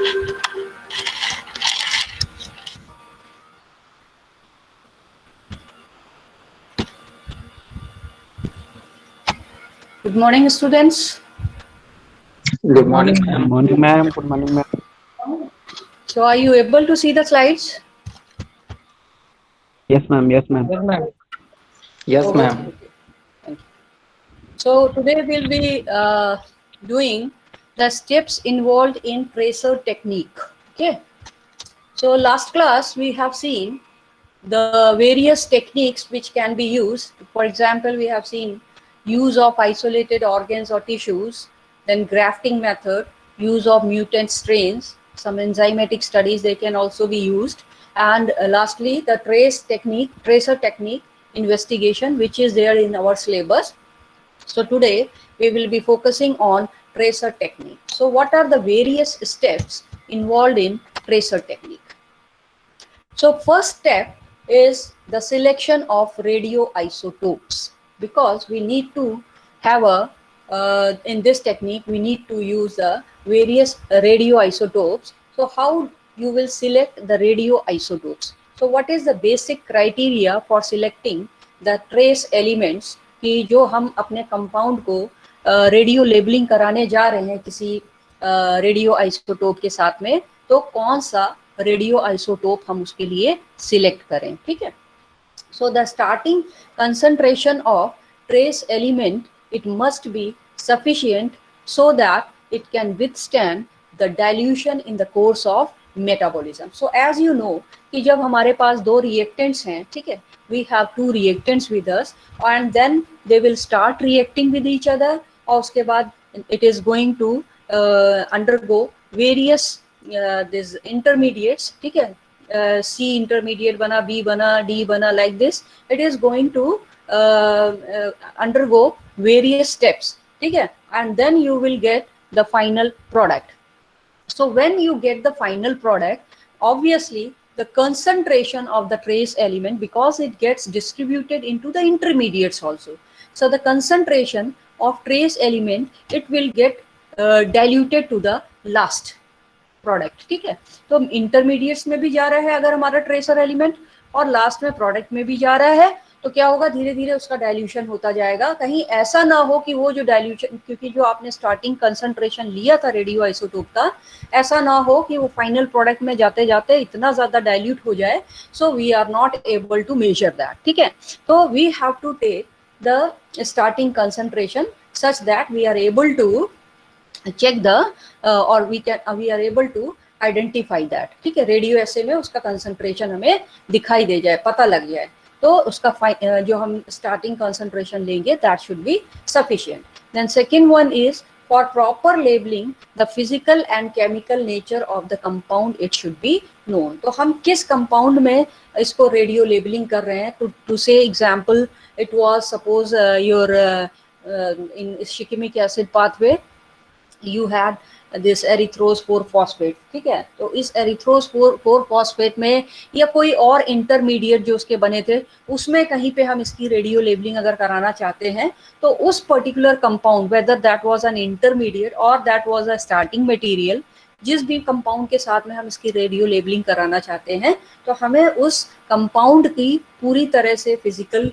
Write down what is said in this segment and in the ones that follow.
Good morning, students. Good morning, ma'am. Morning, ma'am. Good morning, ma'am. So, are you able to see the slides? Yes, ma'am. Yes, ma'am. Yes, ma'am. Yes, Okay. ma'am. Thank you. So, today we'll be doing the steps involved in tracer technique. Okay. So, last class we have seen the various techniques which can be used. For example, we have seen use of isolated organs or tissues, then grafting method, use of mutant strains, some enzymatic studies they can also be used, and lastly the tracer technique investigation, which is there in our syllabus. So today we will be focusing on tracer technique. So what are the various steps involved in tracer technique? So first step is the selection of radioisotopes, because we need to have in this technique we need to use the various radioisotopes. So how you will select the radioisotopes? So what is the basic criteria for selecting the trace elements कि जो हम अपने compound को radio labelling कराने जा रहे हैं किसी रेडियो आइसोटोप के साथ में, तो कौन सा रेडियो आइसोटोप हम उसके लिए सिलेक्ट करें, ठीक है. So the starting concentration of trace element, it must be sufficient so that it can withstand the dilution in the course of metabolism. So as you know कि जब हमारे पास दो reactants हैं, ठीक है, we have two reactants with us and then they will start reacting with each other, और उसके बाद it is going to undergo various this intermediates, ठीक है, C intermediate बना, B बना, D बना, like this it is going to undergo various steps, ठीक है, and then you will get the final product. So when you get the final product, obviously the concentration of the trace element, because it gets distributed into the intermediates also, so the concentration of trace element, it will get diluted to the last product, ठीक है. तो intermediates में भी जा रहा है अगर हमारा ट्रेसर एलिमेंट, और लास्ट में प्रोडक्ट में भी जा रहा है, तो क्या होगा, धीरे धीरे उसका डाइल्यूशन होता जाएगा. कहीं ऐसा ना हो कि वो जो डाइल्यूशन, क्योंकि जो आपने स्टार्टिंग कंसंट्रेशन लिया था रेडियो आइसोटोप का, ऐसा ना हो कि वो फाइनल प्रोडक्ट में जाते जाते इतना ज्यादा डाइल्यूट हो जाए, so we are not able to measure that, ठीक है. तो we have to take the starting concentration such that we are able to check the or we are able to identify that, ठीक है. Radio ऐसे में उसका concentration हमें दिखाई दे जाए, पता लग जाए, तो उसका जो हम स्टार्टिंग कंसंट्रेशन लेंगे that should be sufficient. Then second one is for proper labeling the physical and chemical nature of the compound, it should be known. तो हम किस कंपाउंड में इसको रेडियो लेबलिंग कर रहे हैं, to say example it was suppose your in ischemic acid pathway you had this erythrose 4 phosphate, ठीक है. तो इस एरिथ्रोज 4 फॉस्फेट में या कोई और इंटरमीडिएट जो उसके बने थे, उसमें कहीं पे हम इसकी रेडियो लेबलिंग अगर कराना चाहते हैं, तो उस particular compound whether that was an intermediate और that was a starting material, जिस भी कंपाउंड के साथ में हम इसकी रेडियो लेबलिंग कराना चाहते हैं, तो हमें उस कंपाउंड की पूरी तरह से physical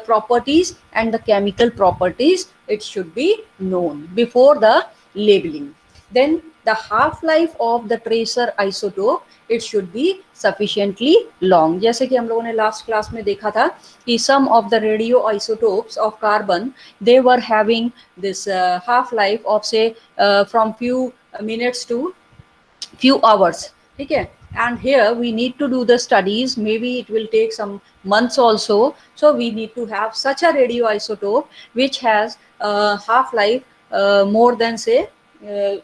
properties and the chemical properties, it should be known before the labeling. Then the half-life of the tracer isotope, it should be sufficiently long. जैसे कि हम लोगों ने last class में देखा था कि some of the radioisotopes of carbon, they were having this half-life of say from few minutes to few hours, ठीक है. And here we need to do the studies, maybe it will take some months also, so we need to have such a radioisotope which has half-life more than say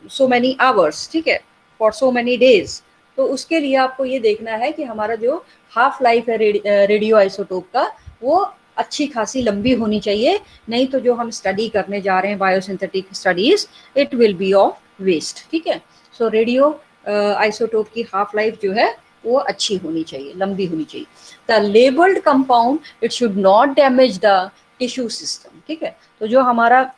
so many hours, ठीक है, for so many days. तो उसके लिए आपको ये देखना है कि हमारा जो हाफ लाइफ है रेडियो आइसोटोप का, वो अच्छी खासी लंबी होनी चाहिए, नहीं तो जो हम स्टडी करने जा रहे हैं biosynthetic studies, it will be of waste, ठीक है. सो रेडियो आइसोटोप की हाफ लाइफ जो है वो अच्छी होनी चाहिए, लंबी होनी चाहिए. The labelled compound, it should not damage the tissue system, ठीक है. तो जो हमारा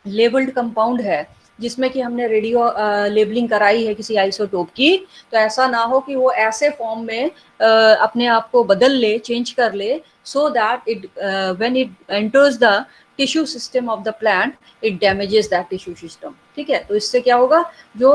लेबल्ड कंपाउंड है जिसमें कि हमने रेडियो लेबलिंग कराई है किसी आइसोटोप की, तो ऐसा ना हो कि वो ऐसे फॉर्म में अपने आप को बदल ले, चेंज कर ले, so that it when it enters the tissue system of the plant it damages that tissue system. ठीक है, तो इससे क्या होगा, जो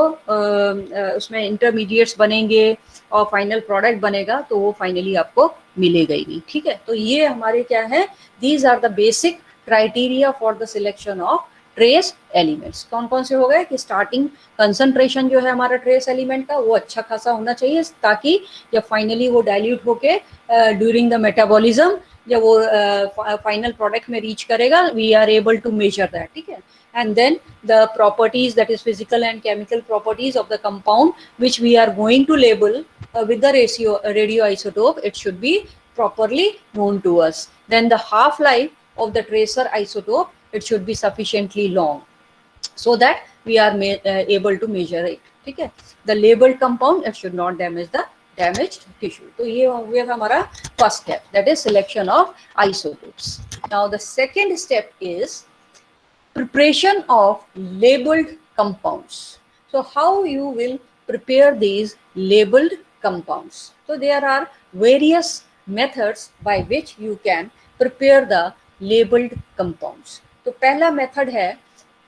उसमें इंटरमीडिएट्स बनेंगे और फाइनल प्रोडक्ट बनेगा तो वो फाइनली आपको मिलेगा ही नहीं। ठीक है, तो ये हमारे क्या है, these are the basic criteria for the selection of trace elements. कौन कौन से हो गए कि स्टार्टिंग कंसंट्रेशन जो है हमारा ट्रेस एलिमेंट का वो अच्छा खासा होना चाहिए, ताकि जब फाइनली वो डाइल्यूट होके ड्यूरिंग द मेटाबॉलिज्म जब वो फाइनल प्रोडक्ट में रीच करेगा, we are able to measure that. ठीक है, and then the properties, that is physical and chemical properties of the compound which we are going to label with the radioisotope, it should be properly known to us. Then the half life of the tracer isotope, it should be sufficiently long so that we are able to measure it. ठीक है, the labeled compound it should not damage the damaged tissue. तो ये हो गया हमारा first step, that is selection of isotopes. Now the second step is preparation of labeled compounds. So how you will prepare these labeled compounds? So there are various methods by which you can prepare the labeled compounds. तो पहला method है,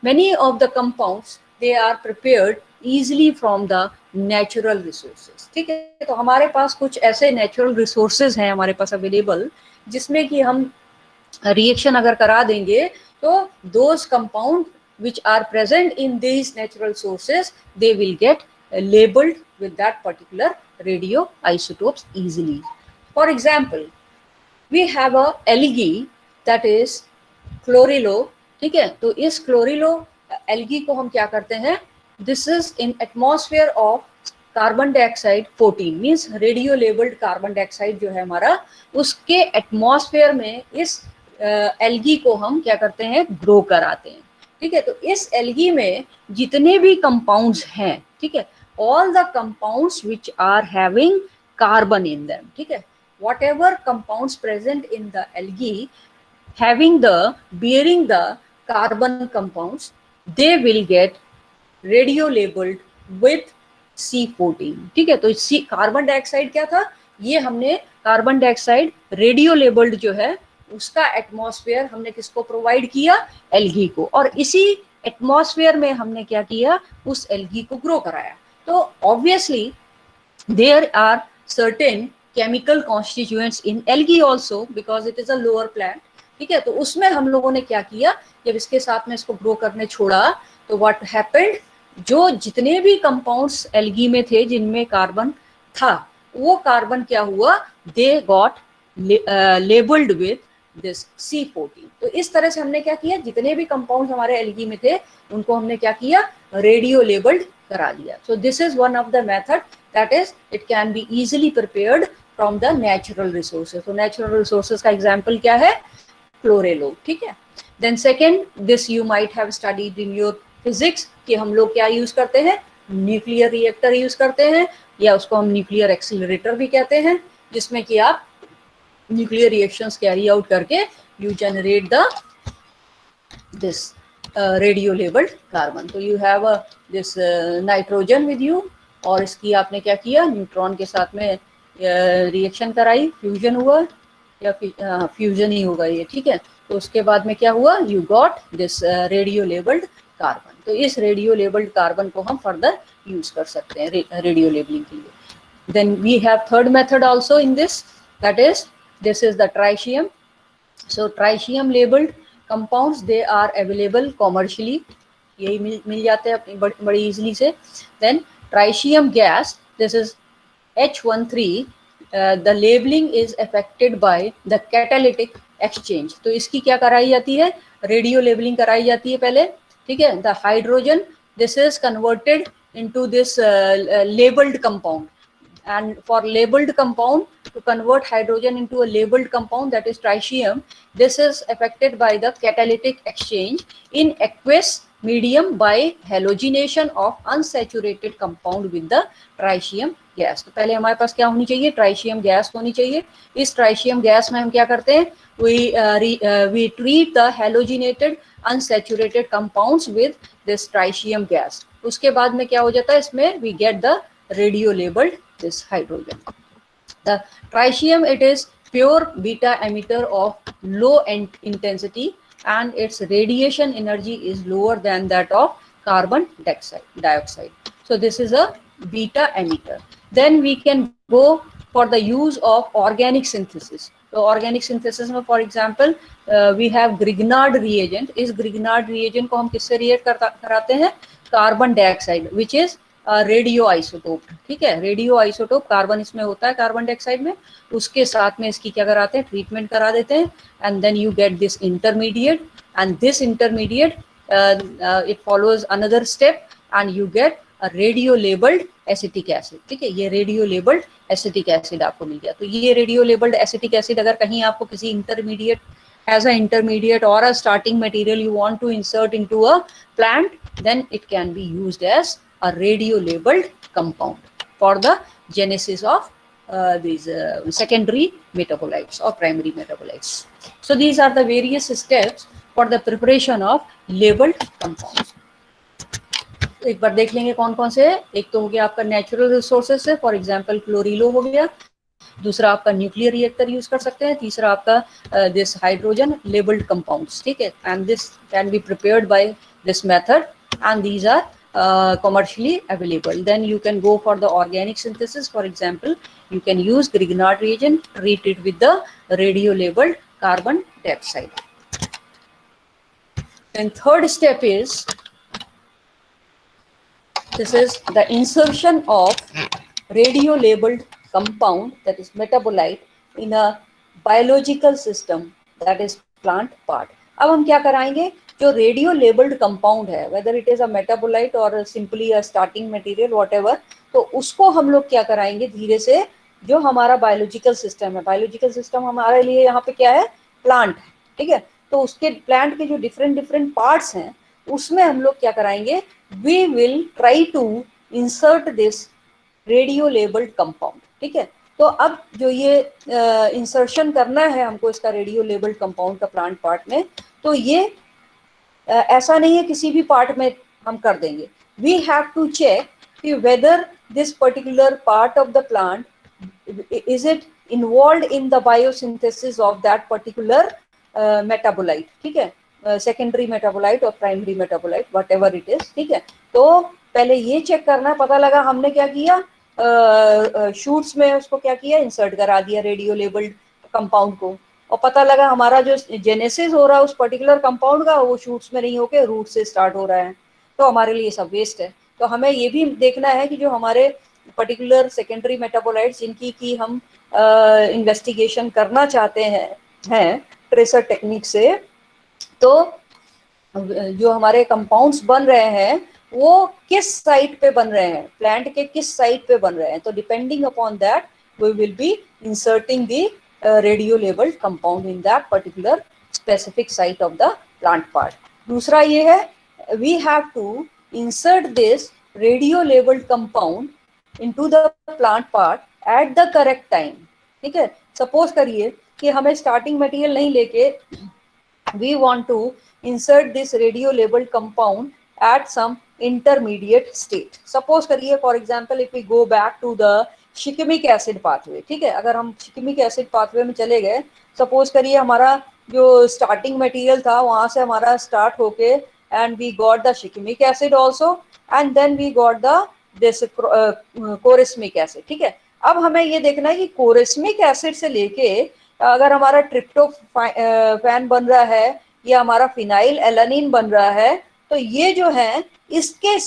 many of the compounds they are prepared easily from the natural resources. ठीक है, तो हमारे पास कुछ ऐसे natural resources हैं हमारे पास available, जिसमें कि हम रिएक्शन अगर करा देंगे तो those compound which are present in these natural sources they will get labeled with that particular radioisotopes easily. For example, we have a algae that is chlorilo. ठीक है, तो इस क्लोरिलो एल्गी को हम क्या करते हैं, this is in atmosphere of carbon dioxide 14, means radio labelled carbon dioxide जो है हमारा, उसके एटमॉस्फेयर में इस एल्गी को हम क्या करते हैं, ग्रो कराते हैं। ठीक है, तो इस एल्गी में जितने भी कंपाउंड्स हैं, ठीक है, all the compounds which are having carbon in them, ठीक है, whatever compounds present in the algae having the bearing the carbon compounds, they will get radio labeled with C14. ठीक है, तो सी कार्बन डाइऑक्साइड क्या था, ये हमने carbon dioxide radio labelled जो है उसका एटमॉस्फेयर हमने किसको प्रोवाइड किया, एल्गी को, और इसी एटमॉस्फेयर में हमने क्या किया, उस एल्गी को ग्रो कराया। तो obviously there are certain chemical constituents in algae also because it is a lower plant. ठीक है, तो उसमें हम लोगों ने क्या किया, जब इसके साथ में इसको ग्रो करने छोड़ा तो व्हाट हैपेंड, जो जितने भी कंपाउंड्स एल्गी में थे जिनमें कार्बन था, वो कार्बन क्या हुआ, they got labelled with this C14। तो इस तरह से हमने क्या किया, जितने भी कंपाउंड्स हमारे एल्गी में थे उनको हमने क्या किया, रेडियो लेबल्ड करा दिया। So this is one of the method that is it can be easily prepared from the natural resources. तो नेचुरल रिसोर्सेज का एग्जाम्पल क्या है, क्लोरेलो। ठीक है, then second, this you might have studied in your physics कि हम लोग क्या यूज करते हैं, न्यूक्लियर रिएक्टर यूज करते हैं, या उसको हम न्यूक्लियर एक्सीलरेटर भी कहते हैं, जिसमें कि आप न्यूक्लियर रिएक्शंस कैरी आउट करके you generate the this radio labelled carbon. तो you have this nitrogen with you, और इसकी आपने क्या किया, न्यूट्रॉन के साथ में रिएक्शन कराई, फ्यूजन हुआ, या फ्यूजन ही होगा ये। ठीक है, तो उसके बाद में क्या हुआ, you got this radio labelled carbon. तो इस रेडियो लेबल्ड कार्बन को हम फर्दर यूज कर सकते हैं रेडियो लेबलिंग के लिए। Then we have third method also in this, that is this is the tritium. So tritium labelled compounds they are available commercially, यही मिल जाते हैं अपनी बड़ी इजीली से। Then tritium gas, this is H13, the labeling is affected by the catalytic exchange। तो इसकी क्या कराई जाती है, रेडियो लेबलिंग कराई जाती है पहले। ठीक है, the hydrogen this is converted into this labeled compound, and for labeled compound to convert hydrogen into a labeled compound, that is tritium, this is affected by the catalytic exchange in aqueous medium by halogenation of unsaturated compound with the tritium gas. तो पहले हमारे पास क्या होनी चाहिए, ट्राइशियम gas होनी चाहिए। इस ट्राइशियम gas में हम क्या करते हैं, we treat the halogenated unsaturated compounds with this tritium gas। उसके बाद में क्या हो जाता है, इसमें we get the radio labeled this hydrogen। The tritium, it is pure beta emitter of low intensity and its radiation energy is lower than that of carbon dioxide. So this is a beta emitter. Then we can go for the use of organic synthesis. So organic synthesis में for example we have Grignard reagent। इस Grignard reagent को हम किससे react कराते हैं, carbon dioxide which is radio isotope. ठीक है, radio isotope carbon इसमें होता है, कार्बन डाइऑक्साइड में, उसके साथ में इसकी क्या कराते हैं, ट्रीटमेंट करा देते हैं। And then you get this intermediate and this intermediate it follows another step and you get a radio labelled acetic acid. ठीक है, ये रेडियो लेबल्ड एसिटिक एसिड आपको मिल गया। तो ये रेडियो लेबल्ड एसिटिक एसिड अगर कहीं आपको किसी intermediate as an intermediate or a starting material you want to insert into a plant, then it can be used as a radio labeled compound for the genesis of these secondary metabolites or primary metabolites. So these are the various steps for the preparation of labeled compounds. एक बार देख लेंगे कौन कौन से। एक तो हो गया आपका नेचुरल रिसोर्सेज से, फॉर एग्जांपल क्लोरीलो हो गया। दूसरा आपका न्यूक्लियर रिएक्टर यूज कर सकते हैं। तीसरा आपका दिस हाइड्रोजन लेबल्ड कंपाउंड्स। ठीक है, and this can be prepared by this method and these are commercially available. Then you can go for the organic synthesis. For example, you can use Grignard reagent, treat it with the radio labeled carbon dioxide. And third step is, this is the insertion of radio labeled compound, that is metabolite, in a biological system, that is plant part. अब हम क्या कराएंगे, जो radio labelled compound है, whether it is a metabolite और simply a starting material whatever, तो उसको हम लोग क्या कराएंगे धीरे से, जो हमारा बायोलॉजिकल सिस्टम है, बायोलॉजिकल सिस्टम हमारे लिए यहाँ पे क्या है, प्लांट है। ठीक है, तो उसके प्लांट के जो डिफरेंट पार्ट्स हैं उसमें हम लोग क्या कराएंगे, we will try to insert this radio labelled compound. ठीक है, तो अब जो ये इंसर्शन करना है हमको इसका रेडियो लेबल्ड कंपाउंड का प्लांट पार्ट में, तो ये ऐसा नहीं है किसी भी पार्ट में हम कर देंगे। वी हैव टू चेक कि whether this particular part of the plant is it involve in the biosynthesis of that particular metabolite. ठीक है, सेकेंडरी मेटाबोलाइट और primary metabolite, what ever it is. ठीक है, तो पहले ये चेक करना है। पता लगा हमने क्या किया, शूट्स में उसको क्या किया, इंसर्ट करा दिया रेडियो लेबल्ड कंपाउंड को, और पता लगा हमारा जो जेनेसिस हो रहा है उस पर्टिकुलर कंपाउंड का, वो शूट्स में नहीं होके रूट से स्टार्ट हो रहा है, तो हमारे लिए सब वेस्ट है। तो हमें ये भी देखना है कि जो हमारे पर्टिकुलर सेकेंडरी मेटाबोलाइट्स जिनकी की हम इन्वेस्टिगेशन करना चाहते हैं ट्रेसर टेक्निक से, तो जो हमारे कंपाउंड्स बन रहे हैं वो किस साइट पे बन रहे हैं, प्लांट के किस साइट पे बन रहे हैं, तो depending upon that we will be inserting the radio labelled compound in that particular specific site of the plant part. दूसरा ये है, we have to insert this radio labelled compound into the plant part at the correct time. ठीक है, suppose करिए कि हमें starting material नहीं लेके we want to insert this radio labeled compound at some intermediate state. Suppose करिए for example if we go back to the shikimic acid pathway. ठीक है, अगर हम शिकमिक एसिड पाथवे में चले गए, सपोज करिए हमारा जो स्टार्टिंग मटेरियल था वहां से हमारा स्टार्ट होके and we got the shikimic acid also and then we got the this chorismic acid. ठीक है, अब हमें ये देखना है कि कोरिस्मिक एसिड से लेके अगर हमारा ट्रिप्टोफैन बन रहा है या हमारा फिनाइल एलानिन बन रहा है, तो ये जो है इसके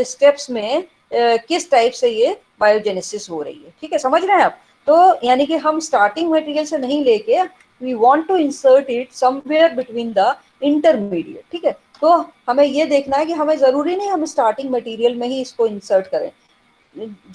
स्टेप्स में किस टाइप से ये बायोजेनेसिस हो रही है। ठीक है, समझ रहे हैं आप। तो यानी कि हम स्टार्टिंग मटेरियल से नहीं लेके we want to insert it somewhere between the intermediate. ठीक है, तो हमें ये देखना है कि हमें जरूरी नहीं हम स्टार्टिंग मटेरियल में ही इसको इंसर्ट करें,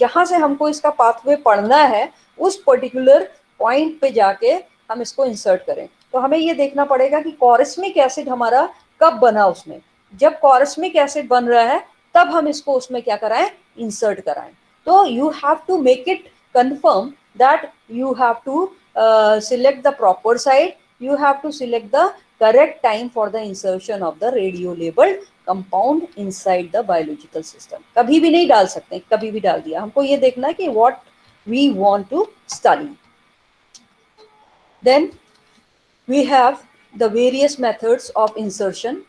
जहां से हमको इसका पाथवे पढ़ना है उस पर्टिकुलर पॉइंट पे जाके हम इसको इंसर्ट करें। तो हमें ये देखना पड़ेगा कि कोरिस्मिक एसिड हमारा कब बना उसमें, जब कॉर्समिक एसिड बन रहा है तब हम इसको उसमें क्या कराएं, इंसर्ट कराएं। तो you have to make it confirm that you have to select the proper site, you have to select the correct time for the insertion of the radio labeled compound inside the biological system। कभी भी नहीं डाल सकते, कभी भी डाल दिया, हमको ये देखना है कि what we want to study। Then we have the various methods of insertion।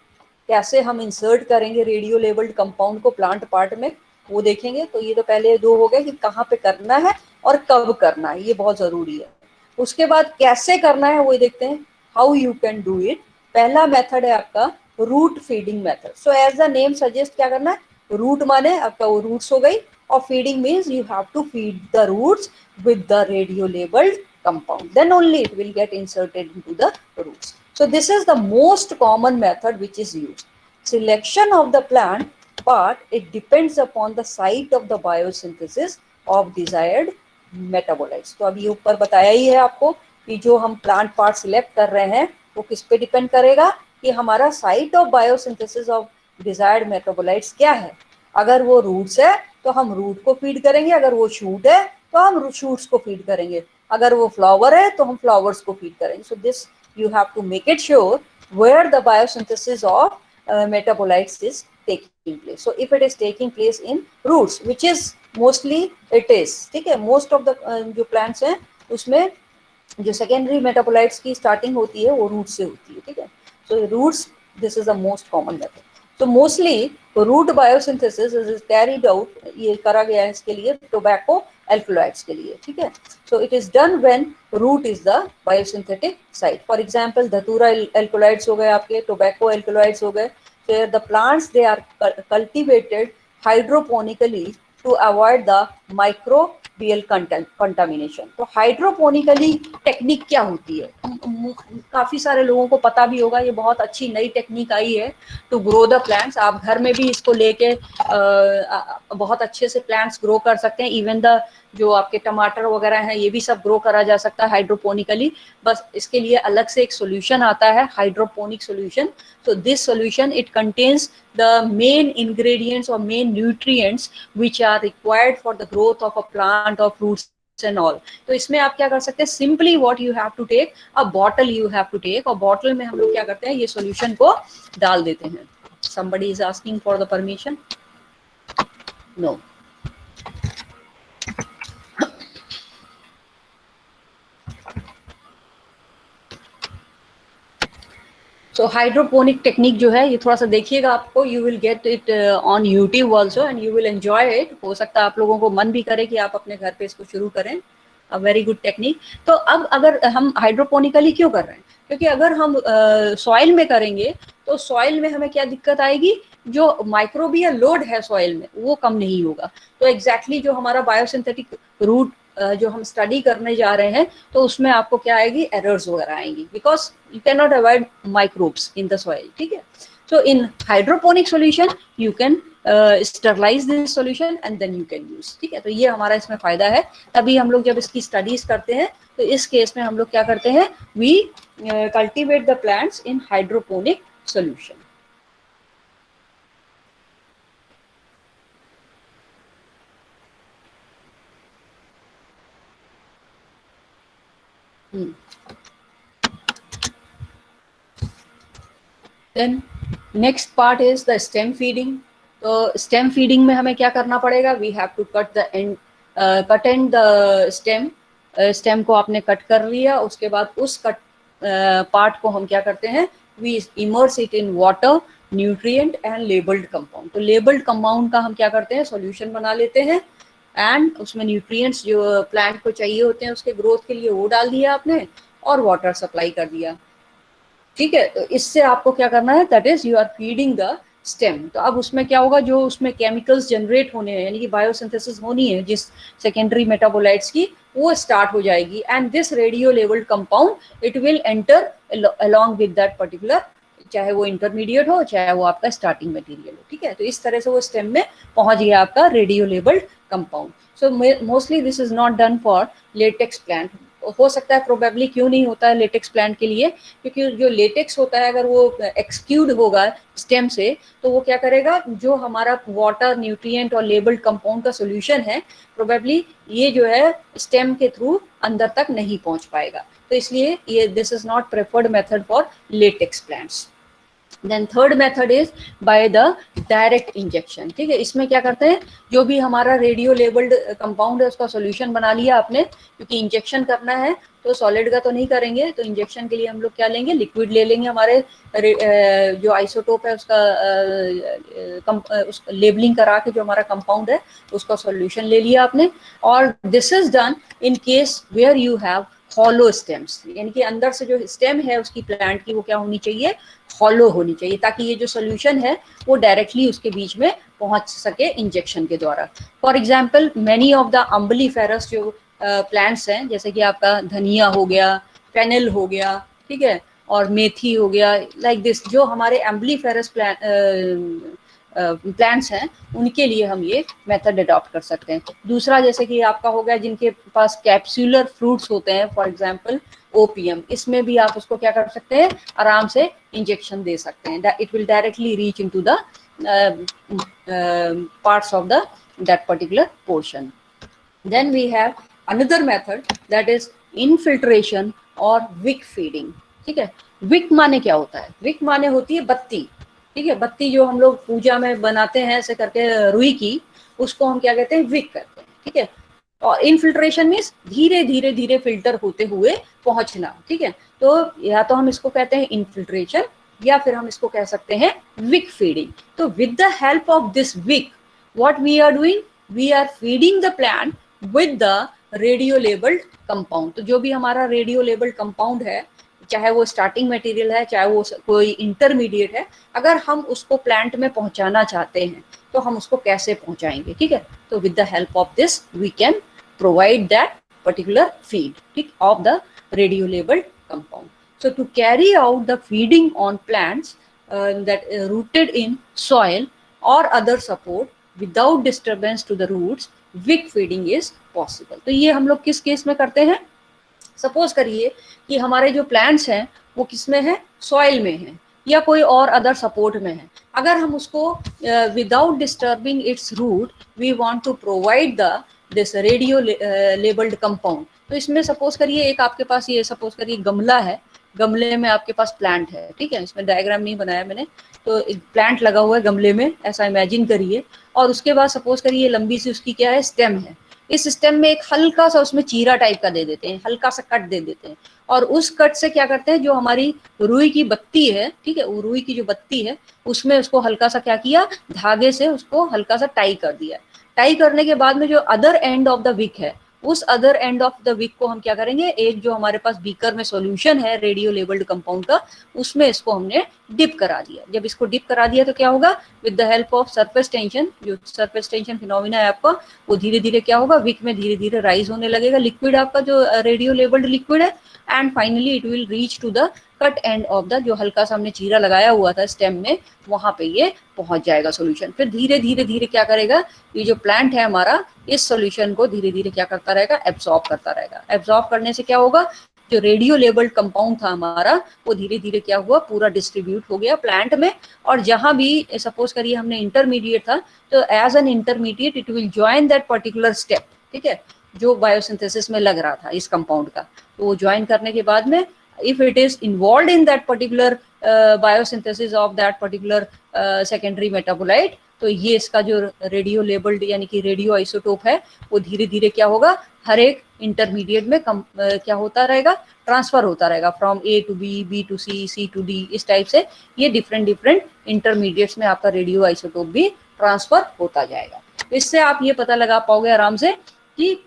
कैसे हम इंसर्ट करेंगे रेडियो लेबल्ड कंपाउंड को प्लांट पार्ट में, वो देखेंगे। तो ये तो पहले दो हो गए कि कहाँ पे करना है और कब करना है, ये बहुत जरूरी है। उसके बाद कैसे करना है वो देखते हैं, how you can do it. पहला मेथड है आपका root feeding method. So as the name suggest क्या करना है, रूट माने आपका वो रूट्स हो गई, और feeding means you have to feed the roots with the radio labelled compound, then only it will get inserted into the roots। So this is the most common method which is used। Selection of the plant part, it depends upon the site of the biosynthesis of desired metabolites। तो अभी ऊपर बताया ही है आपको कि जो हम plant part select कर रहे हैं वो किस पे डिपेंड करेगा, कि हमारा site of biosynthesis of desired metabolites क्या है। अगर वो रूट्स है तो हम रूट को फीड करेंगे, अगर वो शूट है तो हम शूट्स को फीड करेंगे, अगर वो फ्लावर है तो हम फ्लावर्स को फीड करेंगे। So this you have to make it sure where the biosynthesis of metabolites is taking place. So if it is taking place in roots, which is mostly it is, ठीक है, most of the जो plants हैं उसमें जो secondary metabolites की starting होती है वो रूट से होती है, ठीक है। So roots, this is the most common method. तो mostly root biosynthesis is carried out, ये करा गया है इसके लिए टोबैको एल्कलॉइड्स के लिए, ठीक है। So it is done when root is the biosynthetic site. For example datura alkaloids हो गए आपके, टोबैको एल्कलॉइड्स हो गए। So the plants, they are cultivated hydroponically to avoid the microbial contamination। तो हाइड्रोपोनिकली टेक्निक क्या होती है, काफी सारे लोगों को पता भी होगा, ये बहुत अच्छी नई टेक्निक आई है टू ग्रो द प्लांट्स। आप घर में भी इसको लेके बहुत अच्छे से प्लांट्स ग्रो कर सकते हैं। इवन द जो आपके टमाटर वगैरह हैं ये भी सब ग्रो करा जा सकता है हाइड्रोपोनिकली, बस इसके लिए अलग से एक सोल्यूशन आता है, hydroponic solution. So this solution, it contains the main ingredients or main nutrients which are required for the growth of a plant or fruits and all। तो इसमें आप क्या कर सकते हैं, simply what you have to take, a bottle you have to take, और bottle में हम लोग क्या करते हैं, ये solution को डाल देते हैं। Somebody is asking for the permission? No। तो हाइड्रोपोनिक टेक्निक जो है ये थोड़ा सा देखिएगा, आपको you will get it on YouTube also and you will enjoy it. हो सकता है आप लोगों को मन भी करे कि आप अपने घर पे इसको शुरू करें, अ वेरी गुड टेक्निक। तो अब अगर हम हाइड्रोपोनिकली क्यों कर रहे हैं, क्योंकि अगर हम सॉइल में करेंगे तो सॉइल में हमें क्या दिक्कत आएगी, जो माइक्रोबियल लोड है सॉइल में वो कम नहीं होगा। तो एग्जैक्टली जो हमारा बायोसिंथेटिक रूट जो हम स्टडी करने जा रहे हैं तो उसमें आपको क्या आएगी, एरर्स वगैरह आएंगी, because you can not avoid microbes in the soil, ठीक है। So in hydroponic solution you can sterilise this solution and then you can use, ठीक है। तो ये हमारा इसमें फायदा है। तभी हम लोग जब इसकी स्टडीज करते हैं तो इस केस में हम लोग क्या करते हैं, we cultivate the plants in hydroponic solution. Then next part is the stem feeding। तो stem feeding में हमें क्या करना पड़ेगा, we have to cut the end, cut end the stem। stem को आपने कट कर लिया, उसके बाद उस कट पार्ट को हम क्या करते हैं, we immerse it in water, nutrient and labeled compound। तो labeled compound का हम क्या करते हैं, solution बना लेते हैं एंड उसमें न्यूट्रिएंट्स जो प्लांट को चाहिए होते हैं उसके ग्रोथ के लिए वो डाल दिया आपने और वाटर सप्लाई कर दिया, ठीक है। तो इससे आपको क्या करना है, that is you are feeding the stem. तो अब उसमें क्या होगा, जो उसमें केमिकल्स जनरेट होने हैं यानी कि बायोसिंथेसिस होनी है जिस सेकेंडरी मेटाबोलाइट्स की, वो स्टार्ट हो जाएगी and this radio labelled compound it will enter along with that particular, चाहे वो इंटरमीडिएट हो चाहे वो आपका स्टार्टिंग मटेरियल हो, ठीक है। तो इस तरह से वो स्टेम में पहुंच गया आपका radio labelled compound. So mostly this is not done for latex plant, हो सकता है प्रोबेबली क्यों नहीं होता है लेटेक्स प्लांट के लिए, क्योंकि जो लेटेक्स होता है अगर वो एक्सक्यूड होगा स्टेम से तो वो क्या करेगा, जो हमारा वाटर, न्यूट्रिएंट और लेबल्ड कंपाउंड का सोल्यूशन है प्रोबेबली ये जो है स्टेम के थ्रू अंदर तक नहीं पहुंच पाएगा, तो इसलिए ये this is not preferred method for latex plants. Then third method is by the direct injection. ठीक है, इसमें क्या करते हैं, जो भी हमारा रेडियो लेबल्ड कंपाउंड है उसका सॉल्यूशन बना लिया आपने, क्योंकि इंजेक्शन करना है तो सॉलिड का तो नहीं करेंगे, तो इंजेक्शन के लिए हम लोग क्या लेंगे, लिक्विड ले लेंगे, हमारे जो आइसोटोप है उसका उसका लेबलिंग करा के जो हमारा कंपाउंड है उसका सॉल्यूशन ले लिया आपने। और this is done in case where you have hollow stems, यानी कि अंदर से जो स्टेम है उसकी प्लांट की वो क्या होनी चाहिए, हॉलो होनी चाहिए, ताकि ये जो सोल्यूशन है वो डायरेक्टली उसके बीच में पहुंच सके इंजेक्शन के द्वारा। For example many of the umbelliferous जो प्लांट्स हैं, जैसे कि आपका धनिया हो गया, फेनल हो गया, ठीक है, और मेथी हो गया, लाइक दिस, जो हमारे एम्बलीफेरस प्लांट्स हैं उनके लिए हम ये मेथड अडॉप्ट कर सकते हैं। दूसरा जैसे कि आपका हो गया जिनके पास कैप्सूलर फ्रूट्स होते हैं, फॉर एग्जांपल ओपियम, इसमें भी आप उसको क्या कर सकते हैं, आराम से इंजेक्शन दे सकते हैं, it will directly reach into the parts of the that particular portion. Then we have another method that is infiltration और wick feeding। ठीक है, wick माने क्या होता है, wick माने होती है बत्ती। ठीक है, बत्ती जो हम लोग पूजा में बनाते हैं ऐसे करके रुई की, उसको हम क्या कहते हैं, wick कहते हैं। ठीक है, और इनफिल्ट्रेशन मीन्स धीरे धीरे धीरे फिल्टर होते हुए पहुंचना। ठीक है, तो या तो हम इसको कहते हैं इनफिल्ट्रेशन या फिर हम इसको कह सकते हैं विक फीडिंग। तो with the help of this wick what we are doing, we are feeding the plant with the radio labelled compound. तो जो भी हमारा रेडियो लेबल्ड कंपाउंड है, चाहे वो स्टार्टिंग मटेरियल है चाहे वो कोई इंटरमीडिएट है, अगर हम उसको प्लांट में पहुंचाना चाहते हैं तो हम उसको कैसे पहुंचाएंगे। ठीक है, तो with the help of this we can provide that particular feed, ठीक, of the radio labelled compound. So to carry out the feeding on plants that rooted in soil or other support without disturbance to the roots, wick feeding is possible। तो ये हम लोग किस case में करते हैं, suppose करिए कि हमारे जो प्लांट्स हैं वो किस में है, सॉइल में है या कोई और अदर सपोर्ट में है। अगर हम उसको without disturbing its root we want to provide the this radio labelled compound. तो इसमें सपोज करिए एक आपके पास ये सपोज करिए गमला है, गमले में आपके पास प्लांट है। ठीक है, इसमें डायग्राम नहीं बनाया मैंने, तो एक प्लांट लगा हुआ है गमले में, ऐसा इमेजिन करिए। और उसके बाद सपोज करिए लंबी सी उसकी क्या है, स्टेम है। इस स्टेम में एक हल्का सा उसमें चीरा टाइप का दे देते हैं, हल्का सा कट दे देते हैं, और उस कट से क्या करते हैं, जो हमारी रुई की बत्ती है, ठीक है, वो रुई की जो बत्ती है उसमें उसको हल्का सा क्या किया, धागे से उसको हल्का सा टाई कर दिया। टाई करने के बाद में जो other end of the wick है, उस other end of the wick को हम क्या करेंगे, एक जो हमारे पास बीकर में सॉल्यूशन है रेडियो लेबल्ड कंपाउंड का, उसमें इसको हमने डिप करा दिया। जब इसको डिप करा दिया तो क्या होगा, with the help of surface tension, जो सरफेस टेंशन फिनोमिना है आपका, वो धीरे धीरे क्या होगा, विक में धीरे धीरे राइज होने लगेगा लिक्विड, आपका जो रेडियो लेबल्ड लिक्विड है, and finally it will reach to the cut end of the, जो हल्का सा हमने चीरा लगाया हुआ था स्टेम में, वहां पे ये पहुंच जाएगा सॉल्यूशन। फिर धीरे धीरे धीरे क्या करेगा, ये जो प्लांट है हमारा इस सॉल्यूशन को धीरे धीरे क्या करता रहेगा, एब्सॉर्ब करता रहेगा। एब्सॉर्ब करने से क्या होगा, जो रेडियो लेबल्ड कंपाउंड था हमारा वो धीरे धीरे क्या हुआ, पूरा डिस्ट्रीब्यूट हो गया प्लांट में। और जहां भी सपोज करिए हमने इंटरमीडिएट था, तो as an intermediate it will join that particular step. ठीक है, जो बायोसिंथेसिस में लग रहा था इस कंपाउंड का, तो वो ज्वाइन करने के बाद में if it is involved in that particular biosynthesis of that particular secondary metabolite, तो ये इसका जो रेडियो लेबल्ड यानी कि रेडियो आइसोटोप है वो धीरे धीरे क्या होगा, हर एक इंटरमीडिएट में क्या होता रहेगा, ट्रांसफर होता रहेगा, from A to B, B to C, C to D, इस टाइप से ये डिफरेंट डिफरेंट इंटरमीडिएट्स में आपका रेडियो आइसोटोप भी ट्रांसफर होता जाएगा। तो इससे आप ये पता लगा पाओगे आराम से कि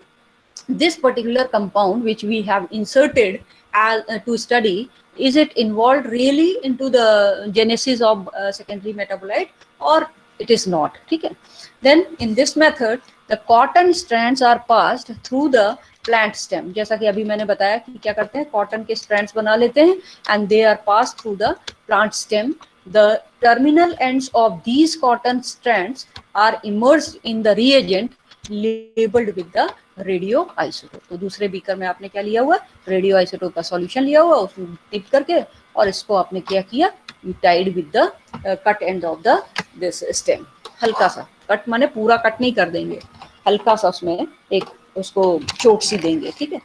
this particular compound which we have inserted as to study, is it involved really into the genesis of secondary metabolite or it is not। ठीक है, then in this method the cotton strands are passed through the plant stem। जैसा कि अभी मैंने बताया कि क्या करते हैं, कॉटन के strands बना लेते हैं and they are passed through the plant stem। The terminal ends of these cotton strands are immersed in the reagent labelled with the radio isotope. तो दूसरे बीकर में आपने क्या लिया हुआ, रेडियो आइसोटोप का सॉल्यूशन लिया हुआ, उसमें टिप करके और इसको आपने क्या किया, you tied with the cut end of the this stem. हल्का सा कट, माने पूरा कट नहीं कर देंगे, हल्का सा उसमें एक उसको चोट सी देंगे, ठीक है।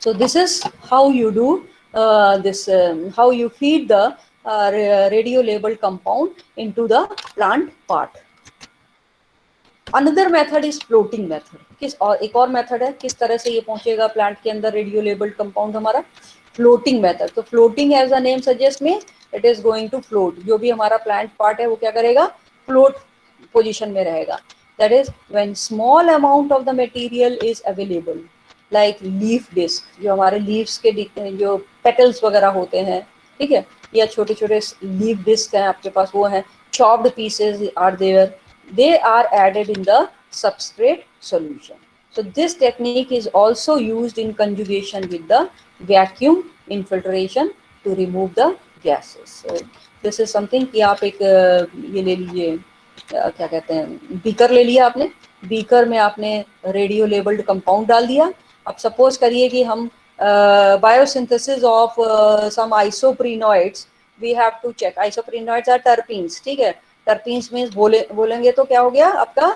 So this is how you do how you feed the radio labeled compound into the plant part. Another method is floating method. किस और एक और मेथड है किस तरह से ये पहुंचेगा प्लांट के अंदर रेडियो लेबल्ड कंपाउंड हमारा, फ्लोटिंग मेथड। तो floating as a name suggest में it is going to float, जो भी हमारा प्लांट पार्ट है वो क्या करेगा, फ्लोट पोजीशन में रहेगा। That is when small amount of the material is available, like leaf disc, जो हमारे लीव्स के जो पेटल्स वगैरह होते हैं, ठीक है, या छोटे छोटे लीफ डिस्क हैं आपके पास, वो हैं, chopped pieces are there, they are added in the substrate solution. So this technique is also used in conjugation with the vacuum infiltration to remove the gases. So this is something कि आप एक ये ले लीजिए, क्या कहते हैं, beaker ले लिया आपने, बीकर में आपने रेडियो लेबल्ड कंपाउंड डाल दिया। अब सपोज करिए कि हम biosynthesis of some isoprenoids, we have to check, isoprenoids are terpenes, ठीक है, टर्पीन्स मीन्स बोलेंगे तो क्या हो गया आपका,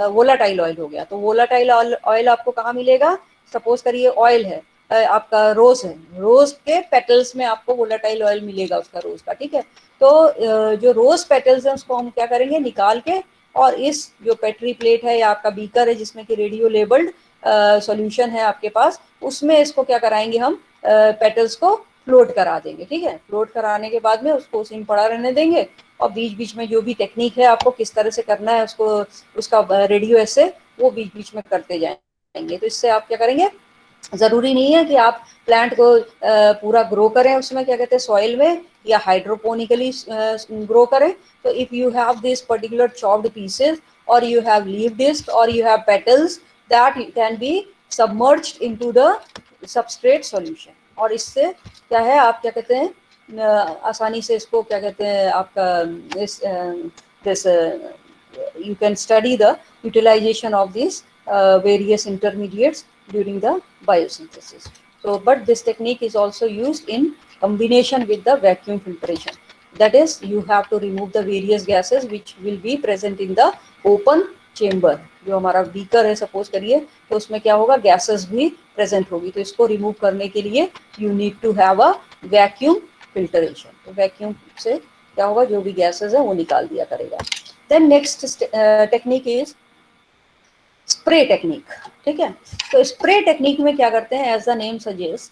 वोलाटाइल ऑयल हो गया। तो वोलाटाइल ऑयल आपको कहाँ मिलेगा, सपोज करिए ऑयल है आपका, रोज है, रोज के पेटल्स में आपको वोलाटाइल ऑयल मिलेगा उसका, रोज का, ठीक है। तो जो रोज पेटल्स हैं उसको हम क्या करेंगे, निकाल के, और इस जो पेट्री प्लेट है या आपका बीकर है जिसमें कि रेडियो लेबल्ड सॉल्यूशन है आपके पास, उसमें इसको क्या कराएंगे हम, पेटल्स को फ्लोट करा देंगे, ठीक है। फ्लोट कराने के बाद में उसको उसी में पड़ा रहने देंगे, और बीच बीच में जो भी टेक्निक है आपको किस तरह से करना है उसको, उसका रेडियो ऐसे वो बीच बीच में करते जाएंगे। तो इससे आप क्या करेंगे, जरूरी नहीं है कि आप प्लांट को पूरा ग्रो करें उसमें, क्या कहते हैं, सॉइल में, या हाइड्रोपोनिकली ग्रो करें। तो if you have this particular chopped pieces, और यू हैव लीफ डिस्क, और you have petals, that can B submerged into the substrate solution. और इससे क्या है, आप क्या कहते हैं, आसानी से इसको क्या कहते हैं आपका इस this you can study the utilization of these various intermediates during the biosynthesis. So but this technique is also used in combination with the vacuum filtration. That is, you have to remove the various gases which will be present in the open chamber. जो हमारा beaker है suppose करिए, तो उसमें क्या होगा, gases भी present होगी। तो इसको रिमूव करने के लिए you need to have a vacuum filtration. तो वैक्यूम से क्या होगा, जो भी गैसेस है वो निकाल दिया करेगा। Then next technique is spray technique, ठीक है। तो स्प्रे टेक्निक में क्या करते हैं, as the name suggest,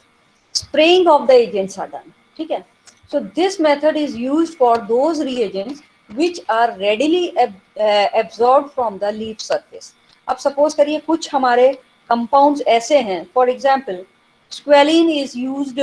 spraying of the agents are done, ठीक है। So this method is used for those reagents which are readily absorbed from the leaf surface. अब सपोज करिए कुछ हमारे कंपाउंड्स ऐसे हैं, for example squalene is used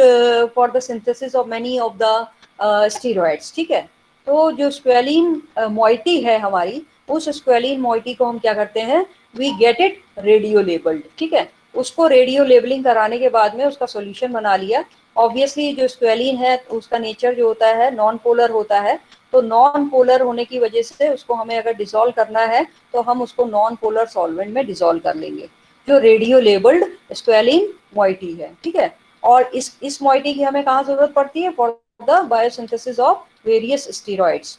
for the synthesis of many of the steroids, ठीक है। तो जो स्क्वेलिन मोइटी है हमारी, उस स्क्वेलिन मोइटी को हम क्या करते हैं, we get it radio labelled, ठीक है। उसको रेडियो लेबलिंग कराने के बाद में उसका सॉल्यूशन बना लिया। ऑब्वियसली जो स्क्वेलिन है उसका नेचर जो होता है नॉन पोलर होता है, तो नॉन पोलर होने की वजह से उसको हमें अगर डिसॉल्व करना है तो हम उसको नॉन पोलर सॉल्वेंट में डिसॉल्व कर लेंगे, जो रेडियो लेबल्ड स्क्वेलिन मोइटी है, ठीक है। और इस मोइटी की हमें कहाँ जरूरत पड़ती है, for the biosynthesis of various steroids,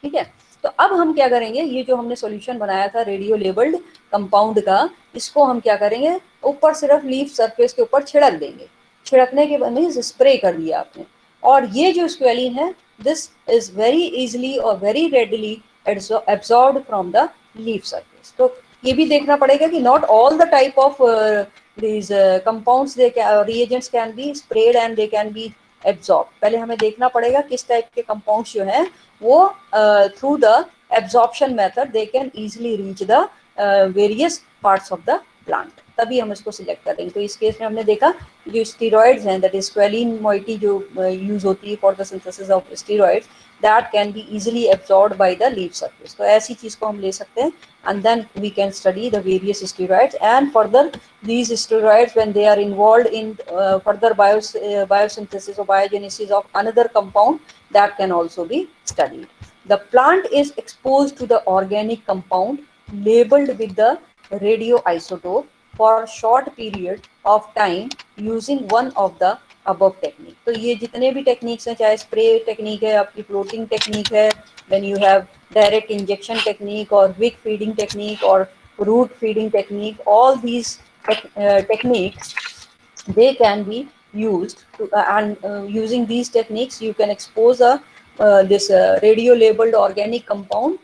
ठीक है। तो अब हम क्या करेंगे, ये जो हमने सॉल्यूशन बनाया था रेडियो लेबल्ड कंपाउंड का, इसको हम क्या करेंगे, ऊपर सिर्फ लीफ सरफेस के ऊपर छिड़क देंगे। छिड़कने के बाद में स्प्रे कर दिया आपने, और ये जो स्क्वेलिन है, this is very easily or very readily absorbed from the leaf surface. तो ये भी देखना पड़ेगा कि not all the type of these compounds reagents can be sprayed and they can be absorbed. पहले हमें देखना पड़ेगा किस टाइप के compounds जो हैं वो through the absorption method they can easily reach the various parts of the plant, तभी हम इसको सिलेक्ट करेंगे। तो इस केस में हमने देखा जो स्टेरॉइड्स हैं, दैट इज स्क्वेलिन मोइटी जो यूज होती है for the synthesis of steroids, that can be easily absorbed by the leaf surface. तो ऐसी चीज को हम ले सकते हैं, and then we can study the various steroids and further these steroids when they are involved in further biosynthesis और biogenesis of another compound, that can also be studied. the plant is exposed to the organic compound labeled with the radioisotope for short period of time using one of the above technique. तो ये जितने भी techniques हैं, चाहे spray technique है, आपकी floating technique है, then you have direct injection technique or wick feeding technique or root feeding technique, all these techniques, they can be used to, using these techniques you can expose a this radio labeled organic compound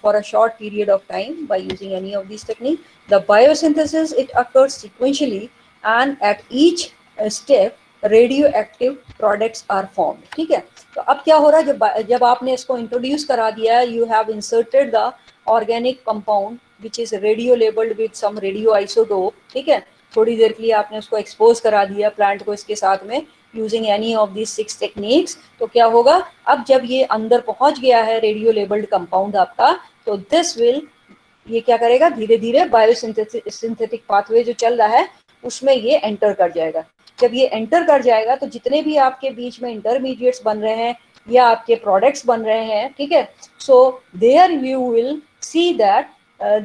for a short period of time by using any of these techniques. The biosynthesis, it occurs sequentially and at each step radioactive products are formed. ठीक है, तो अब क्या हो रहा है, जब आपने इसको इंट्रोड्यूस करा दिया है, you have inserted the organic compound which is radio labelled with some radioisotope. ठीक है, थोड़ी देर के लिए आपने उसको एक्सपोज करा दिया प्लांट को इसके साथ में using any of this 6 techniques. तो क्या होगा, अब जब ये अंदर पहुंच गया है रेडियो लेबल्ड कंपाउंड आपका, तो दिस विल, ये क्या करेगा, धीरे धीरे बायोसिंथेटिक पाथवे जो चल रहा है उसमें ये एंटर कर जाएगा. जब ये एंटर कर जाएगा तो जितने भी आपके बीच में इंटरमीडिएट्स बन रहे हैं या आपके प्रोडक्ट्स बन रहे हैं, ठीक है, so there you will see that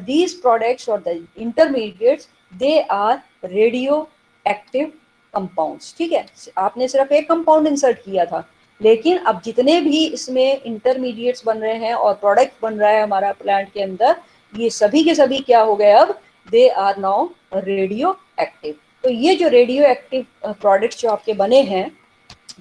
these products or the intermediates, they are radioactive compounds. ठीक है, आपने सिर्फ एक कंपाउंड इंसर्ट किया था, लेकिन अब जितने भी इसमें इंटरमीडिएट्स बन रहे हैं और प्रोडक्ट बन रहा है हमारा प्लांट के अंदर, ये सभी के सभी क्या हो गए, अब they are now radioactive. तो ये जो रेडियो एक्टिव प्रोडक्ट्स जो आपके बने हैं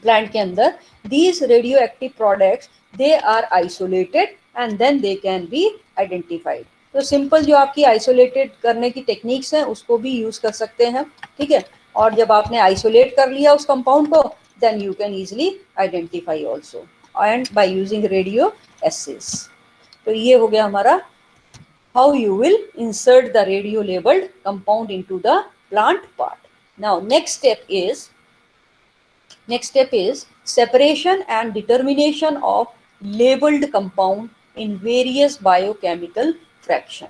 प्लांट के अंदर, these radioactive products, they are isolated and then they can be identified. तो सिंपल जो आपकी आइसोलेटेड करने की टेक्निक्स हैं उसको भी यूज कर सकते हैं. ठीक है, और जब आपने आइसोलेट कर लिया उस कंपाउंड को, then you can easily identify also and by using radio assays. तो ये हो गया हमारा how you will insert the radio labelled compound into the plant part. Now next step is separation and determination of labeled compound in various biochemical fraction.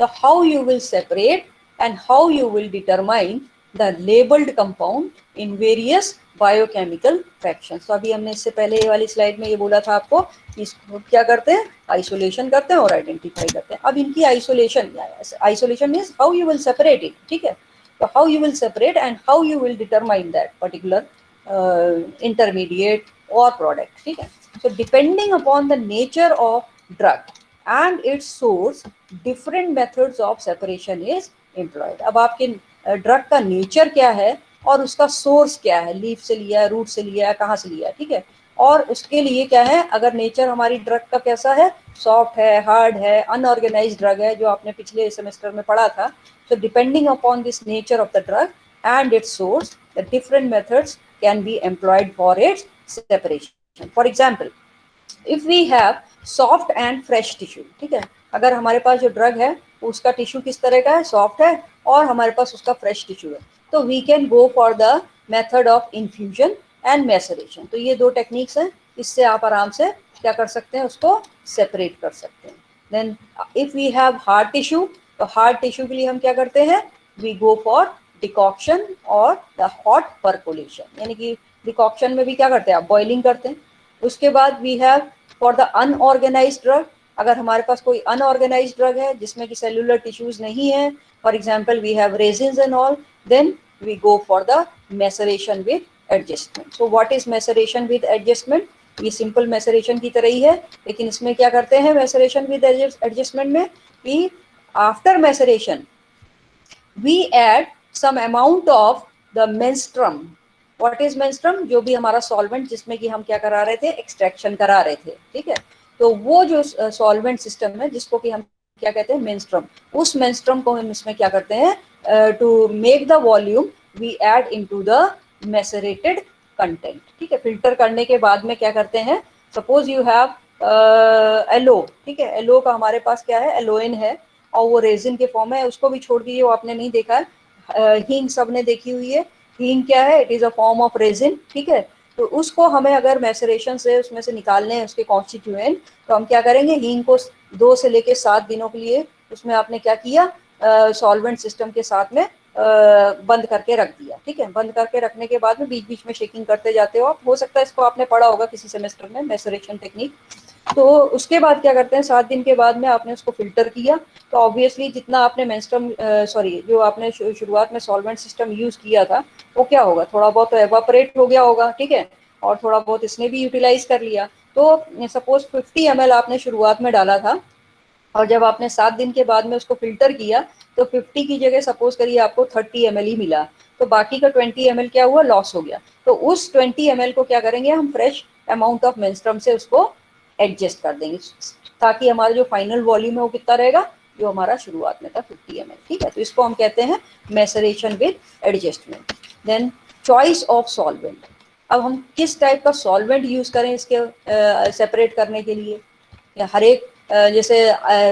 So how you will separate and how you will determine the labeled compound in various biochemical fractions. तो अभी हमने इससे पहले ये वाली slide में ये बोला था आपको कि इसको क्या करते हैं, आइसोलेशन करते हैं और आइडेंटिफाई करते हैं. अब इनकी isolation means how you will separate it. ठीक है, तो how you will separate and how you will determine that particular intermediate or product. ठीक है, so depending upon the nature of drug and its source, different methods of separation is employed. अब आपके drug का nature क्या है और उसका source क्या है, लीफ से लिया है, रूट से लिया है, कहाँ से लिया है. ठीक है, और उसके लिए क्या है, अगर नेचर हमारी ड्रग का कैसा है, सॉफ्ट है, हार्ड है, अनऑर्गेनाइज्ड ड्रग है, जो आपने पिछले सेमेस्टर में पढ़ा था. so depending upon this nature of the drug and its source, the different methods can be employed for its separation. For example, if we have soft and fresh tissue, ठीक है, अगर हमारे पास जो ड्रग है उसका टिश्यू किस तरह का है, सॉफ्ट है, और हमारे पास उसका फ्रेश टिश्यू है, तो we can go for the method of infusion and maceration. तो ये दो टेक्निक्स हैं, इससे आप आराम से क्या कर सकते हैं, उसको सेपरेट कर सकते हैं. Then if we have hard tissue, तो हार्ड टिश्यू के लिए हम क्या करते हैं, we go for डिकॉक्शन और द हॉट परकोलेशन. यानी कि डिकॉक्शन में भी क्या करते हैं आप, बॉइलिंग करते हैं. उसके बाद we have for the unorganised drug, अगर हमारे पास कोई अनऑर्गेनाइज्ड ड्रग है जिसमें कि सेलुलर टिश्यूज नहीं है, for example we have resins and all, then we go for the maceration with adjustment. So what is maceration with adjustment, ये simple maceration की तरह ही है, लेकिन इसमें क्या करते हैं मैसरेशन विद एडजस्टमेंट में, कि after maceration we add some amount of the menstruum. What is menstruum? जो भी हमारा solvent जिसमें कि हम क्या करा रहे थे, extraction करा रहे थे. ठीक है, तो वो जो solvent system है जिसको कि हम क्या कहते हैं, menstruum, उस menstruum को हम इसमें क्या करते हैं, to make the volume we add into the macerated content. ठीक है, फिल्टर करने के बाद में क्या करते हैं, suppose you have एलो. ठीक है, एलो का हमारे पास क्या है, एलोइन है, और वो रेजिन के फॉर्म है, उसको भी छोड़ दीजिए, वो आपने नहीं देखा है. हींग सबने देखी हुई है, हींग क्या है, it is a form of resin. ठीक है, तो उसको हमें अगर मैसरेशन से उसमें से निकालने हैं उसके कॉन्स्टिट्यूएंट, तो हम क्या करेंगे, हींग को 2 से लेके 7 दिनों के लिए उसमें आपने क्या किया, सॉल्वेंट सिस्टम के साथ में बंद करके रख दिया, ठीक है। बंद करके रखने के बाद में बीच बीच में शेकिंग करते जाते हो आप, हो सकता है इसको आपने पढ़ा होगा किसी सेमेस्टर में, मैसरेशन टेक्निक। तो उसके बाद क्या करते हैं, 7 दिन के बाद में आपने उसको फिल्टर किया, तो ऑब्वियसली जितना आपने मेंस्ट्रुम जो आपने शुरुआत में सॉल्वेंट सिस्टम यूज किया था वो क्या होगा, थोड़ा बहुत तो एवापोरेट हो गया होगा, ठीक है, और थोड़ा बहुत इसने भी यूटिलाइज कर लिया। तो सपोज 50 ml आपने शुरुआत में डाला था, और जब आपने 7 दिन के बाद में उसको फिल्टर किया तो 50 की जगह सपोज करिए आपको 30 ml ही मिला, तो बाकी का 20 ml क्या हुआ, लॉस हो गया। तो उस 20 ml को क्या करेंगे हम, फ्रेश अमाउंट ऑफ मेंस्ट्रुम से उसको एडजस्ट कर देंगे, ताकि हमारा जो फाइनल वॉल्यूम है वो कितना रहेगा, जो हमारा शुरुआत में था 50 ml, ठीक है। तो इसको हम कहते हैं maceration with adjustment. Then choice of solvent, अब हम किस टाइप का सॉल्वेंट यूज करें इसके सेपरेट करने के लिए, या हर एक जैसे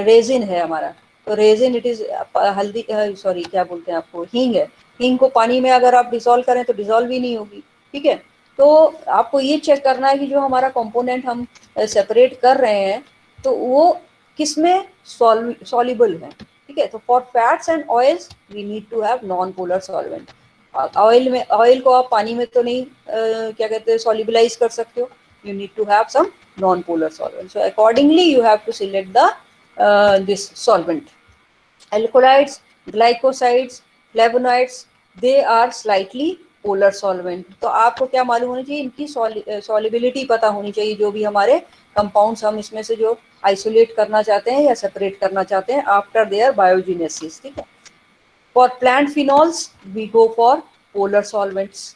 रेजिन है हमारा, तो रेजिन इट इज हल्दी सॉरी क्या बोलते हैं आपको, हींग है, हींग को पानी में अगर आप डिसॉल्व करें तो डिसॉल्व ही नहीं होगी, ठीक है। तो आपको ये चेक करना है कि जो हमारा कंपोनेंट हम सेपरेट कर रहे हैं तो वो किसमें सॉल्युबल है, ठीक है। तो for fats and oils we need to have non polar solvent. Oil को आप पानी में तो नहीं क्या कहते हैं सॉल्युबलाइज कर सकते हो, you need to have some non-polar solvent. So accordingly, you have to select the this solvent. Alkaloids, glycosides, flavonoids, they are slightly polar solvent. तो आपको क्या मालूम होनी चाहिए, इनकी solubility पता होनी चाहिए, जो भी हमारे compounds हम इसमें से जो isolate करना चाहते हैं या separate करना चाहते हैं after their biogenesis, ठीक है। For plant phenols, we go for polar solvents.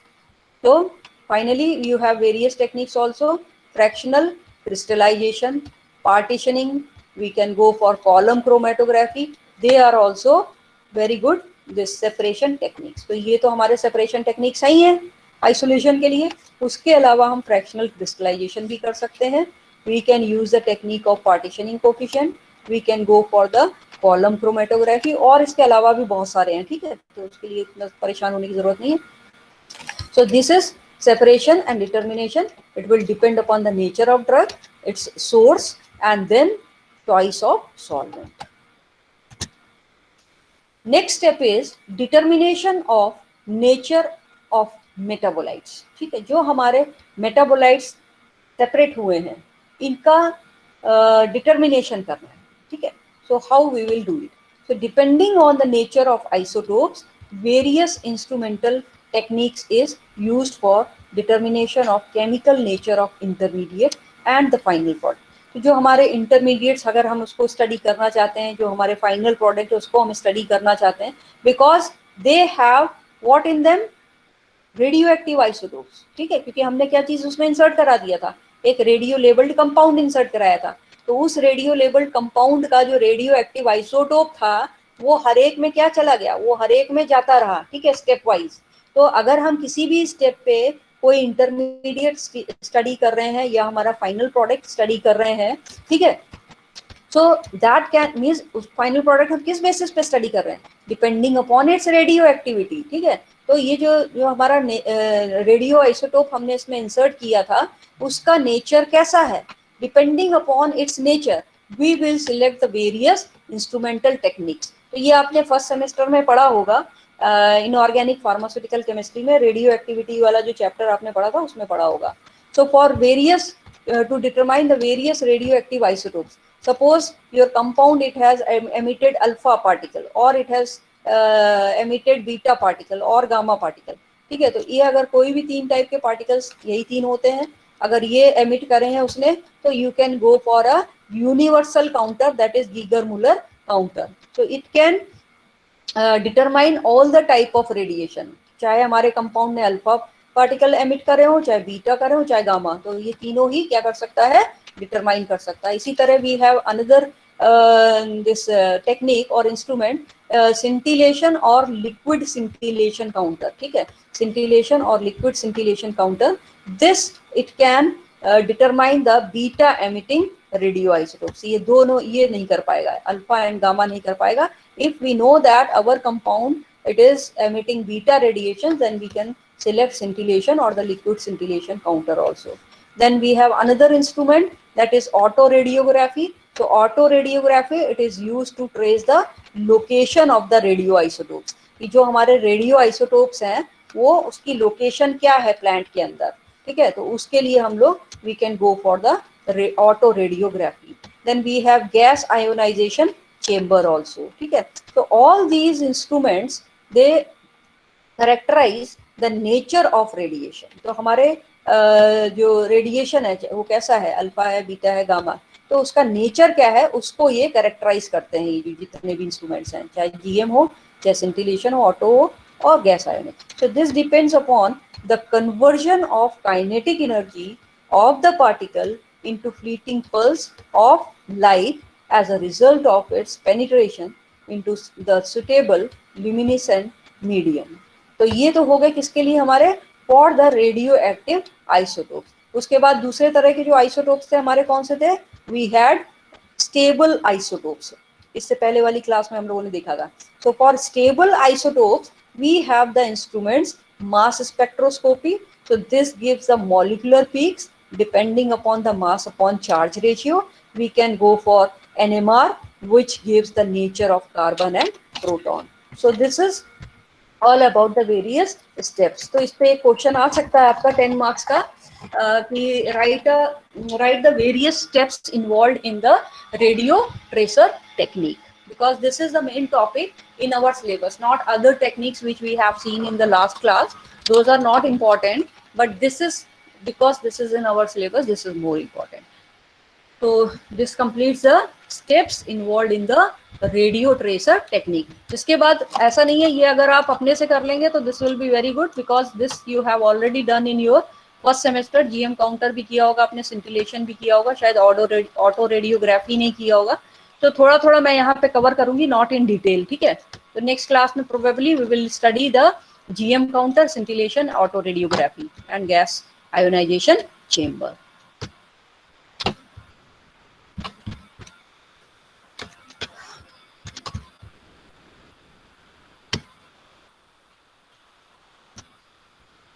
So finally, you have various techniques also: fractional, crystallization, partitioning. We can go for column chromatography. They are also very good this separation techniques. तो ये तो हमारे separation techniques ही हैं isolation के लिए। उसके अलावा हम fractional crystallization भी कर सकते हैं। We can use the technique of partitioning coefficient. We can go for the column chromatography, और इसके अलावा भी बहुत सारे हैं, ठीक है। तो उसके लिए इतना परेशान होने की जरूरत नहीं है। So this is separation and determination. It will depend upon the nature of drug, its source, and then choice of solvent. Next step is determination of nature of metabolites. ठीक है, जो हमारे metabolites separate हुए हैं इनका determination करना है, ठीक है। So how we will do it? So depending on the nature of isotopes, various instrumental techniques is used for determination of chemical nature of intermediate and the final product. तो जो हमारे इंटरमीडिएट्स अगर हम उसको स्टडी करना चाहते हैं, जो हमारे फाइनल प्रोडक्ट है उसको हम स्टडी करना चाहते हैं, because they have what in them, radio active isotopes, ठीक है। क्योंकि हमने क्या चीज उसमें इंसर्ट करा दिया था, एक रेडियो लेबल्ड कंपाउंड इंसर्ट कराया था। तो उस रेडियो लेबल्ड कंपाउंड का जो रेडियो एक्टिव आइसोटोप था वो हर एक में क्या चला गया, वो हर एक में जाता रहा, ठीक है, स्टेप वाइज। तो अगर हम किसी भी स्टेप पे कोई इंटरमीडिएट स्टडी कर रहे हैं या हमारा फाइनल प्रोडक्ट स्टडी कर रहे हैं, ठीक है, so that can means final product हम किस बेसिस पे स्टडी कर रहे हैं, depending upon it's radio activity, ठीक है। तो ये जो हमारा रेडियो आइसोटोप हमने इसमें इंसर्ट किया था उसका नेचर कैसा है, depending upon its nature we will select the various instrumental techniques. तो ये आपने फर्स्ट सेमेस्टर में पढ़ा होगा, इनऑर्गेनिक फार्मास्यूटिकल केमिस्ट्री में रेडियो एक्टिविटी वाला जो चैप्टर आपने पढ़ा था उसमें पढ़ा होगा। So for various to determine the various radioactive isotopes, suppose your compound it has emitted alpha particle or it has emitted beta particle or gamma particle, ठीक है। तो ये अगर कोई भी 3 टाइप के पार्टिकल्स, यही 3 होते हैं, अगर ये एमिट करे हैं उसने, तो you can go for a universal counter that is Geiger Muller counter. तो it can determine all the type of radiation, चाहे हमारे कंपाउंड ने अल्फा पार्टिकल एमिट करे हो, चाहे बीटा करे हो, चाहे गामा, तो ये तीनों ही क्या कर सकता है, डिटरमाइन कर सकता है। इसी तरह we have another this technique और इंस्ट्रूमेंट, सिंटिलेशन और लिक्विड सिंटिलेशन काउंटर, ठीक है, सिंटिलेशन और liquid scintillation counter, this it can determine the beta emitting radioisotopes. ये दोनों ये नहीं कर पाएगा, अल्फा एंड गामा नहीं कर पाएगा। If we know that our compound it is emitting beta radiations, then we can select scintillation or the liquid scintillation counter also. Then we have another instrument that is autoradiography. So autoradiography, it is used to trace the location of the radioisotopes. कि जो हमारे radio isotopes हैं वो उसकी location क्या है plant के अंदर, ठीक है। तो उसके लिए हम लोग we can go for the autoradiography. Then we have gas ionisation chamber also, ठीक है। तो all these instruments they characterise the nature of radiation. तो हमारे जो रेडिएशन है वो कैसा है, अल्फा है, बीटा है, गामा, तो उसका नेचर क्या है उसको ये कैरेक्टराइज करते हैं ये जितने भी इंस्ट्रूमेंट्स हैं, चाहे जीएम हो, चाहे सिंटिलेशन हो, ऑटो हो और gas ionic. So this depends upon the conversion of kinetic energy of the particle into fleeting pulse of light as a result of its penetration into the suitable luminescent medium। तो ये तो हो गए किसके लिए, हमारे for the radio active isotopes. उसके बाद दूसरे तरह के जो आइसोटोप्स थे हमारे कौन से थे, वी हैड स्टेबल आइसोटोप्स। इससे पहले वाली क्लास में हम लोगों ने देखा था। So for stable isotopes we have the instruments mass spectroscopy. So this gives the molecular peaks depending upon the mass upon charge ratio. We can go for NMR, which gives the nature of carbon and proton. So this is all about the various steps. तो इस पे एक question आ सकता है आपका 10 marks का कि write the various steps involved in the radio tracer technique, because this is the main topic in our syllabus, not other techniques which we have seen in the last class. Those are not important, but this is because this is in our syllabus, this is more important. So this completes the steps involved in the radio tracer technique. जिसके बाद ऐसा नहीं है ये अगर आप अपने से कर लेंगे तो this will be very good, because this you have already done in your first semester. GM counter भी किया होगा आपने, सिंटिलेशन भी किया होगा, शायद ऑटो रेडियोग्राफी नहीं किया होगा। तो थोड़ा थोड़ा मैं यहाँ पे कवर करूंगी, नॉट इन डिटेल, ठीक है। तो नेक्स्ट क्लास में probably we will study the GM counter, scintillation, auto radiography and gas ionization chamber.